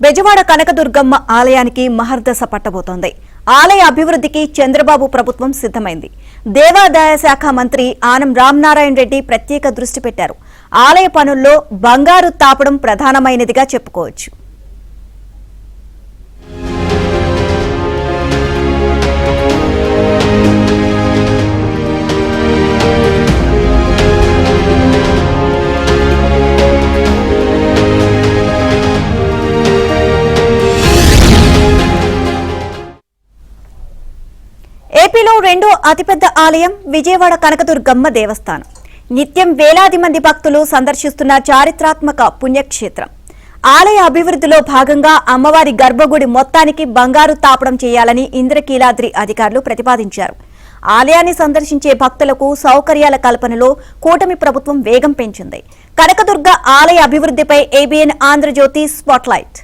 బెజవాడ కనకదుర్గమ్మ ఆలయానికి మహర్దశ పట్టబోతోంది. ఆలయ అభివృద్ధికి చంద్రబాబు ప్రభుత్వం సిద్ధమైంది. దేవాదాయ శాఖ మంత్రి ఆనం రామనారాయణ రెడ్డి ప్రత్యేక దృష్టి పెట్టారు. ఆలయ పనుల్లో బంగారు తాపడం ప్రధానమైనదిగా చెప్పుకోవచ్చు. ఏపీలో రెండో అతిపెద్ద ఆలయం విజయవాడ కనకదుర్గమ్మ దేవస్థానం. నిత్యం వేలాది మంది భక్తులు సందర్శిస్తున్న చారిత్రాత్మక పుణ్యక్షేత్రం. ఆలయ అభివృద్ధిలో భాగంగా అమ్మవారి గర్భగుడి మొత్తానికి బంగారు తాపడం చేయాలని ఇంద్రకీలాద్రి అధికారులు ప్రతిపాదించారు. ఆలయాన్ని సందర్శించే భక్తులకు సౌకర్యాల కల్పనలో కూటమి ప్రభుత్వం వేగం పెంచింది. కనకదుర్గ ఆలయ అభివృద్ధిపై ఏబిఎన్ ఆంధ్రజ్యోతి స్పాట్లైట్.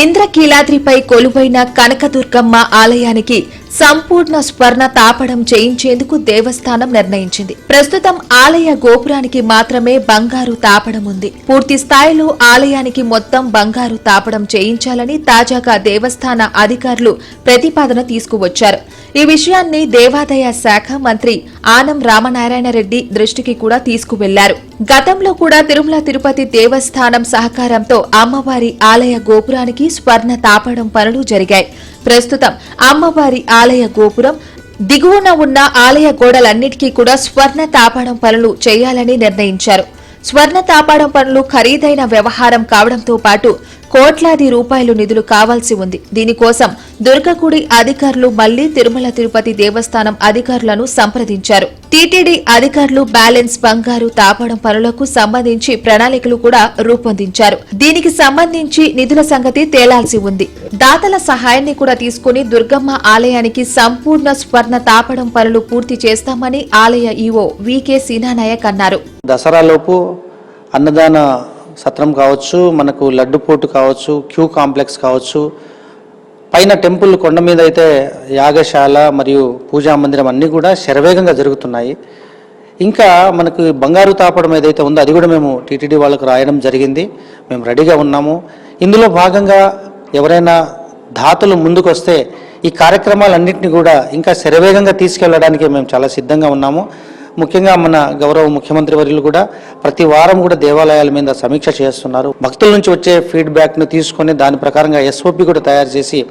ఇంద్రకీలాద్రిపై కొలువైన కనకదుర్గమ్మ ఆలయానికి సంపూర్ణ స్వర్ణ తాపడం చేయించేందుకు దేవస్థానం నిర్ణయించింది. ప్రస్తుతం ఆలయ గోపురానికి మాత్రమే బంగారు తాపడం ఉంది. పూర్తి స్థాయిలో ఆలయానికి మొత్తం బంగారు తాపడం చేయించాలని తాజాగా దేవస్థాన అధికారులు ప్రతిపాదన తీసుకువచ్చారు. ఈ విషయాన్ని దేవాదాయ శాఖ మంత్రి ఆనం రామనారాయణ రెడ్డి దృష్టికి కూడా తీసుకువెళ్లారు. గతంలో కూడా తిరుమల తిరుపతి దేవస్థానం సహకారంతో అమ్మవారి ఆలయ గోపురానికి స్వర్ణ తాపడం పనులు జరిగాయి. ప్రస్తుతం అమ్మవారి ఆలయ గోపురం దిగువన ఉన్న ఆలయ గోడలన్నిటికీ కూడా స్వర్ణ తాపడం పనులు చేయాలని నిర్ణయించారు. స్వర్ణ తాపడం పనులు ఖరీదైన వ్యవహారం కావడంతో పాటు కోట్లాది రూపాయలు నిధులు కావాల్సి ఉంది. దీనికోసం దుర్గగుడి అధికారులు మళ్లీ తిరుమల తిరుపతి దేవస్థానం అధికారులను సంప్రదించారు. టీటీడీ అధికారులు బ్యాలెన్స్ బంగారు తాపడం పనులకు సంబంధించి ప్రణాళికలు కూడా రూపొందించారు. దీనికి సంబంధించి నిధుల సంగతి తేలాల్సి ఉంది. దాతల సహాయాన్ని కూడా తీసుకుని దుర్గమ్మ ఆలయానికి సంపూర్ణ స్వర్ణ తాపడం పనులు పూర్తి చేస్తామని ఆలయ ఈవో వికే సీనానాయక్ అన్నారు. దసరాలోపు అన్నదాన సత్రం కావచ్చు, మనకు లడ్డు పోటు కావచ్చు, క్యూ కాంప్లెక్స్ కావచ్చు, పైన టెంపుల్ కొండ మీద అయితే యాగశాల మరియు పూజా మందిరం అన్నీ కూడా శరవేగంగా జరుగుతున్నాయి. ఇంకా మనకు బంగారు తాపడం ఏదైతే ఉందో అది కూడా మేము టీటీడీ వాళ్ళకు రాయడం జరిగింది. మేము రెడీగా ఉన్నాము. ఇందులో భాగంగా ఎవరైనా దాతలు ముందుకు వస్తే ఈ కార్యక్రమాలన్నింటినీ కూడా ఇంకా శరవేగంగా తీసుకెళ్లడానికి మేము చాలా సిద్ధంగా ఉన్నాము. ముఖ్యంగా మన గౌరవ ముఖ్యమంత్రి వర్యులు కూడా ప్రతి వారం కూడా దేవాలయాల మీద సమీక్ష చేస్తున్నారు. భక్తుల నుంచి వచ్చే ఫీడ్బ్యాక్ను తీసుకొని దాని ప్రకారంగా ఎస్ఓపి కూడా తయారు చేసి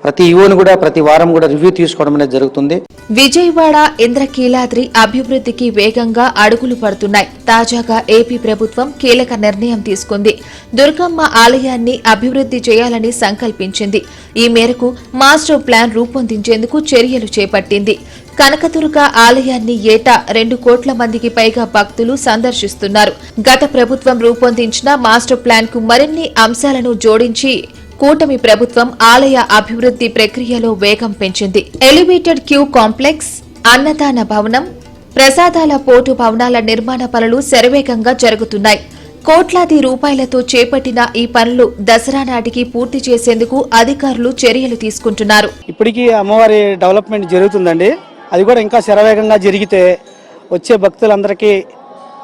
ప్రతి ఈవోను కూడా ప్రతి వారం కూడా రివ్యూ తీసుకోవడం అనేది జరుగుతుంది. విజయవాడ ఇంద్రకీలాద్రి అభివృద్ధికి వేగంగా అడుగులు పడుతున్నాయి. తాజాగా ఏపీ ప్రభుత్వం కీలక నిర్ణయం తీసుకుంది. దుర్గమ్మ ఆలయాన్ని అభివృద్ధి చేయాలని సంకల్పించింది. ఈ మేరకు మాస్టర్ ప్లాన్ రూపొందించేందుకు చర్యలు చేపట్టింది. కనకదుర్గ ఆలయాన్ని ఏటా 2 కోట్ల మందికి పైగా భక్తులు సందర్శిస్తున్నారు. గత ప్రభుత్వం రూపొందించిన మాస్టర్ ప్లాన్ కు మరిన్ని అంశాలను జోడించి కూటమి ప్రభుత్వం ఆలయ అభివృద్ధి ప్రక్రియలో వేగం పెంచింది. ఎలివేటెడ్ క్యూ కాంప్లెక్స్, అన్నదాన భవనం, ప్రసాదాల పోటు భవనాల నిర్మాణ పనులు శరవేగంగా జరుగుతున్నాయి. కోట్లాది రూపాయలతో చేపట్టిన ఈ పనులు దసరా నాటికి పూర్తి చేసేందుకు అధికారులు చర్యలు తీసుకుంటున్నారు. ఇప్పటికీ అమ్మవారి డెవలప్మెంట్ జరుగుతుందండి. అది కూడా ఇంకా శరవేగంగా జరిగితే వచ్చే భక్తులందరికీ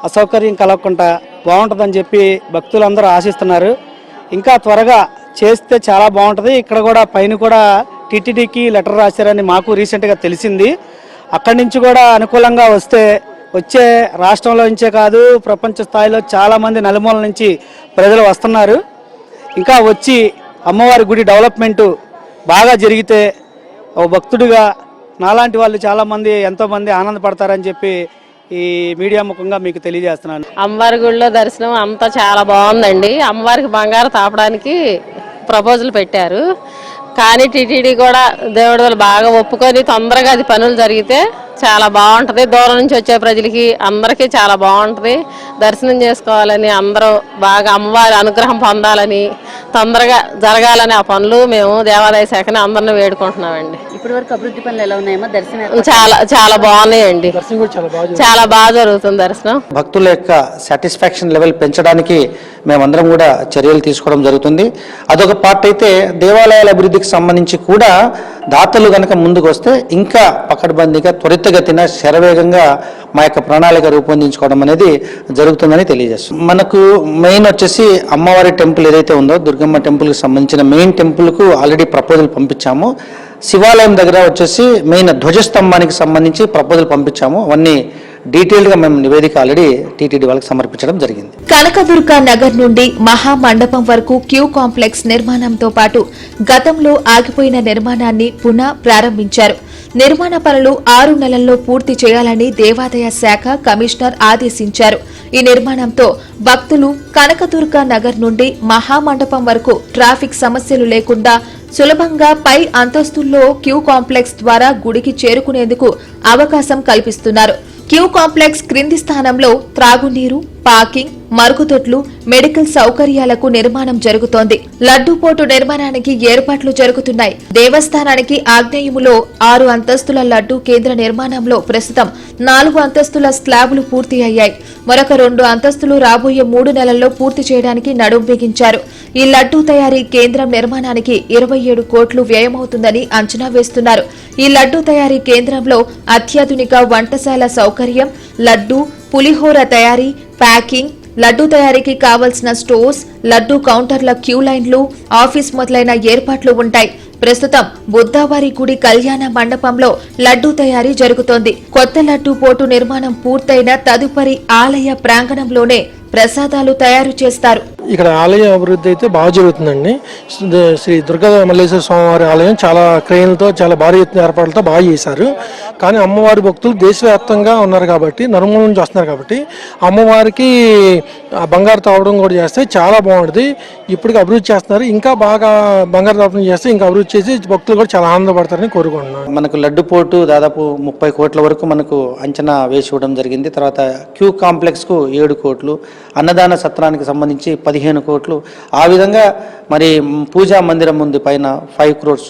అసౌకర్యం కలగకుండా బాగుంటుందని చెప్పి భక్తులందరూ ఆశిస్తున్నారు. ఇంకా త్వరగా చేస్తే చాలా బాగుంటుంది. ఇక్కడ కూడా పైన కూడా టీటీడీకి లెటర్ రాశారని మాకు రీసెంట్గా తెలిసింది. అక్కడి నుంచి కూడా అనుకూలంగా వస్తే వచ్చే రాష్ట్రంలో నుంచే కాదు ప్రపంచ స్థాయిలో చాలామంది నలుమూల నుంచి ప్రజలు వస్తున్నారు. ఇంకా వచ్చి అమ్మవారి గుడి డెవలప్మెంటు బాగా జరిగితే ఓ భక్తుడిగా నాలాంటి వాళ్ళు చాలామంది ఎంతోమంది ఆనందపడతారని చెప్పి ఈ మీడియా ముఖంగా మీకు తెలియజేస్తున్నాను. అమ్మవారి గుడిలో దర్శనం అంతా చాలా బాగుందండి. అమ్మవారికి బంగారు తాపడానికి ప్రపోజల్ పెట్టారు. కానీ టీటీడీ కూడా దేవుడి వల్ల బాగా ఒప్పుకొని తొందరగా అది పనులు జరిగితే చాలా బాగుంటుంది. దూరం నుంచి వచ్చే ప్రజలకి అందరికీ చాలా బాగుంటుంది. దర్శనం చేసుకోవాలని అందరూ బాగా అమ్మవారి అనుగ్రహం పొందాలని తొందరగా జరగాలని ఆ పనులు మేము దేవాదాయ శాఖని అందరినీ వేడుకుంటున్నామండి. ఇప్పటి వరకు అభివృద్ధి పనులు ఎలా ఉన్నాయమ్మా? దర్శనం చాలా చాలా బాగున్నాయండి, చాలా బాగా జరుగుతుంది దర్శనం. భక్తుల యొక్క సాటిస్ఫాక్షన్ లెవెల్ పెంచడానికి మేమందరం కూడా చర్యలు తీసుకోవడం జరుగుతుంది. అదొక పార్ట్ అయితే, దేవాలయాల అభివృద్ధికి సంబంధించి కూడా దాతలు కనుక ముందుకు వస్తే ఇంకా పకడ్బందీగా త్వరితగతిన శరవేగంగా మా యొక్క ప్రణాళిక రూపొందించుకోవడం అనేది జరుగుతుందని తెలియజేస్తుంది. మనకు మెయిన్ వచ్చేసి అమ్మవారి టెంపుల్ ఏదైతే ఉందో, దుర్గమ్మ టెంపుల్కి సంబంధించిన మెయిన్ టెంపుల్కు ఆల్రెడీ ప్రపోజల్ పంపించాము. శివాలయం దగ్గర వచ్చేసి మెయిన్ ధ్వజస్తంభానికి సంబంధించి ప్రపోజల్ పంపించాము. అవన్నీ డీటెయిల్డ్గా మేము నివేదిక ఆల్రెడీ టీటీడీ వాళ్ళకి సమర్పించడం జరిగింది. కనకదుర్గ నగర్ నుండి మహామండపం వరకు క్యూ కాంప్లెక్స్ నిర్మాణంతో పాటు గతంలో ఆగిపోయిన నిర్మాణాన్ని పునః ప్రారంభించారు. నిర్మాణ పనులు 6 నెలల్లో పూర్తి చేయాలని దేవాదాయ శాఖ కమిషనర్ ఆదేశించారు. ఈ నిర్మాణంతో భక్తులు కనకదుర్గ నగర్ నుండి మహామండపం వరకు ట్రాఫిక్ సమస్యలు లేకుండా సులభంగా పై అంతస్తుల్లో క్యూ కాంప్లెక్స్ ద్వారా గుడికి చేరుకునేందుకు అవకాశం కల్పిస్తున్నారు. క్యూ కాంప్లెక్స్ క్రింది స్థానంలో త్రాగునీరు, పార్కింగ్, మరుగుదొడ్లు, మెడికల్ సౌకర్యాలకు నిర్మాణం జరుగుతోంది. లడ్డూపోటు నిర్మాణానికి ఏర్పాట్లు జరుగుతున్నాయి. దేవస్థానానికి ఆగ్నేయములో 6 అంతస్తుల లడ్డూ కేంద్ర నిర్మాణంలో ప్రస్తుతం 4 అంతస్తుల స్లాబులు పూర్తి అయ్యాయి. మరొక 2 అంతస్తులు రాబోయే 3 నెలల్లో పూర్తి చేయడానికి నడుం బిగించారు. ఈ లడ్డూ తయారీ కేంద్రం నిర్మాణానికి 27 కోట్లు వ్యయమవుతుందని అంచనా వేస్తున్నారు. ఈ లడ్డూ తయారీ కేంద్రంలో అత్యాధునిక వంటశాల సౌకర్యం, లడ్డూ, పులిహోర తయారీ, ప్యాకింగ్, లడ్డూ తయారీకి కావలసిన స్టోర్స్, లడ్డూ కౌంటర్ల క్యూ లైన్లు, ఆఫీస్ మొదలైన ఏర్పాట్లు ఉంటాయి. ప్రస్తుతం బుద్ధావారి గుడి కళ్యాణ మండపంలో లడ్డూ తయారీ జరుగుతోంది. కొత్త లడ్డూ పోటు నిర్మాణం పూర్తయిన తదుపరి ఆలయ ప్రాంగణంలోనే ప్రసాదాలు తయారు చేస్తారు. ఇక్కడ ఆలయ అభివృద్ధి అయితే బాగా జరుగుతుందండి. శ్రీ దుర్గా మల్లేశ్వర స్వామివారి ఆలయం చాలా క్రెయిన్లతో, చాలా భారీ ఎత్తున ఏర్పాట్లతో బాగా చేశారు. కానీ అమ్మవారి భక్తులు దేశవ్యాప్తంగా ఉన్నారు కాబట్టి, నలుమూల నుంచి వస్తున్నారు కాబట్టి అమ్మవారికి బంగారు తావడం కూడా చేస్తే చాలా బాగుంటుంది. ఇప్పటికి అభివృద్ధి చేస్తున్నారు. ఇంకా బాగా బంగారు తావడం చేస్తే ఇంకా అభివృద్ధి చేసి భక్తులు కూడా చాలా ఆనందపడతారని కోరుకుంటున్నాను. మనకు లడ్డు పోటు దాదాపు 30 కోట్ల వరకు మనకు అంచనా వేసి ఇవ్వడం జరిగింది. తర్వాత క్యూ కాంప్లెక్స్కు 7 కోట్లు, అన్నదాన సత్రానికి సంబంధించి 15 కోట్లు, ఆ విధంగా మరి పూజా మందిరం ఉంది పైన 5 crores.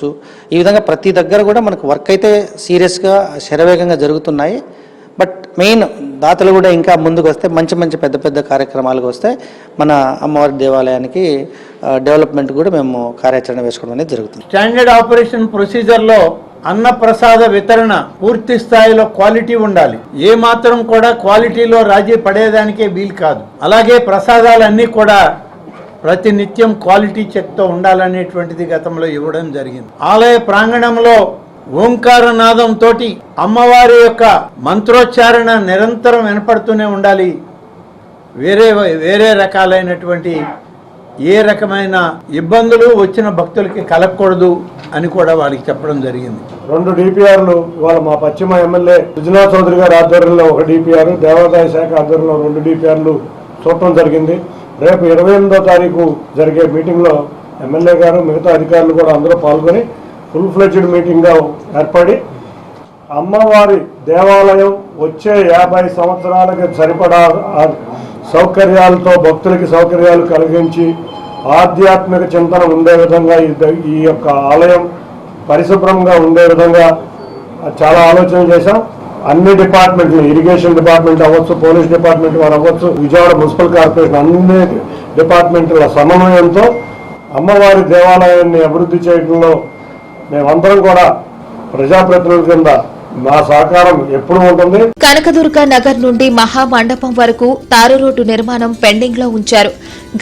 ఈ విధంగా ప్రతి దగ్గర కూడా మనకు వర్క్ అయితే సీరియస్గా శరవేగంగా జరుగుతున్నాయి. బట్ మెయిన్ దాతలు కూడా ఇంకా ముందుకు వస్తే, మంచి మంచి పెద్ద పెద్ద కార్యక్రమాలకు వస్తే మన అమ్మవారి దేవాలయానికి డెవలప్మెంట్ కూడా మేము కార్యాచరణ వేసుకోవడం అనేది జరుగుతుంది. స్టాండర్డ్ ఆపరేషన్ ప్రొసీజర్లో అన్నప్రసాద వితరణ పూర్తి స్థాయిలో క్వాలిటీ ఉండాలి. ఏ మాత్రం కూడా క్వాలిటీలో రాజీ పడేదానికే వీలు కాదు. అలాగే ప్రసాదాలన్నీ కూడా ప్రతి నిత్యం క్వాలిటీ చెక్తో ఉండాలనేటువంటిది గతంలో ఇవ్వడం జరిగింది. ఆలయ ప్రాంగణంలో ఓంకార నాదంతో అమ్మవారి యొక్క మంత్రోచ్చారణ నిరంతరం వినపడుతూనే ఉండాలి. వేరే రకాలైనటువంటి ఏ రకమైన ఇబ్బందులు వచ్చిన భక్తులకి కలగకూడదు అని కూడా వాళ్ళకి చెప్పడం జరిగింది. 2 DPRలు ఇవాళ మా పశ్చిమ ఎమ్మెల్యే సుజనా చౌదరి గారి ఆధ్వర్యంలో 1 DPR, దేవాదాయ శాఖ ఆధ్వర్యంలో 2 DPRలు చూడటం జరిగింది. రేపు 28వ తారీఖు జరిగే మీటింగ్లో ఎమ్మెల్యే గారు, మిగతా అధికారులు కూడా అందరూ పాల్గొని ఫుల్ ఫ్లెడ్జ్డ్ మీటింగ్గా ఏర్పడి అమ్మవారి దేవాలయం వచ్చే 50 సంవత్సరాలకి సరిపడా సౌకర్యాలతో భక్తులకి సౌకర్యాలు కలిగించి ఆధ్యాత్మిక చింతన ఉండే విధంగా ఈ యొక్క ఆలయం పరిశుభ్రంగా ఉండే విధంగా చాలా ఆలోచన చేశాం. అన్ని డిపార్ట్మెంట్లు, ఇరిగేషన్ డిపార్ట్మెంట్ అవ్వచ్చు, పోలీస్ డిపార్ట్మెంట్ వారు అవ్వచ్చు, విజయవాడ మున్సిపల్ కార్పొరేషన్, అన్ని డిపార్ట్మెంట్ల సమన్వయంతో అమ్మవారి దేవాలయాన్ని అభివృద్ధి చేయడంలో మేమందరం కూడా ప్రజాప్రతినిధుల కింద మా సహకారం ఎప్పుడు ఉంటుంది. కనకదుర్గ నగర్ నుండి మహామండపం వరకు తారు రోడ్డు నిర్మాణం పెండింగ్ లో ఉంచారు.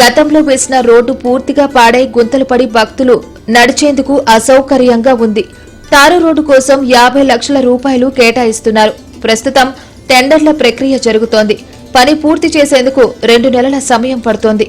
గతంలో వేసిన రోడ్డు పూర్తిగా పాడై గుంతలు పడి భక్తులు నడిచేందుకు అసౌకర్యంగా ఉంది. తారు రోడ్డు కోసం 50 లక్షల రూపాయలు కేటాయిస్తున్నారు. ప్రస్తుతం టెండర్ల ప్రక్రియ జరుగుతోంది. పని పూర్తి చేసేందుకు 2 నెలల సమయం పడుతోంది.